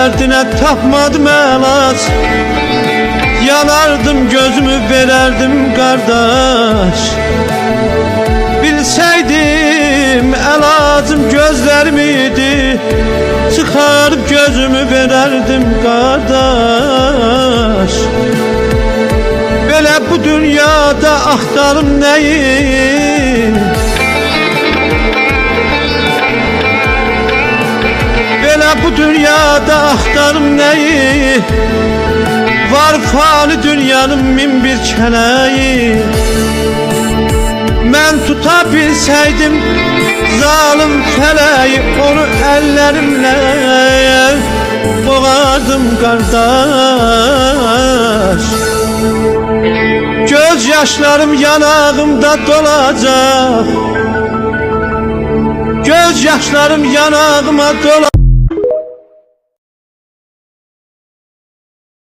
Dərdinə tapmadım əlac, yanardım gözümü verərdim qardaş. Bilsəydim əlacım gözlərim idi, çıxarıb gözümü verərdim qardaş. Belə bu dünyada axtarım nəyi, belə bu dünyada axtarım nəyi, var fani dünyanın min bir kələyi. Mən tuta bilsəydim zalim fələyi, onu əllərimlə boğardım qardaş. Göz yaşlarım yanağımda dolacaq, göz yaşlarım yanağıma dolacaq.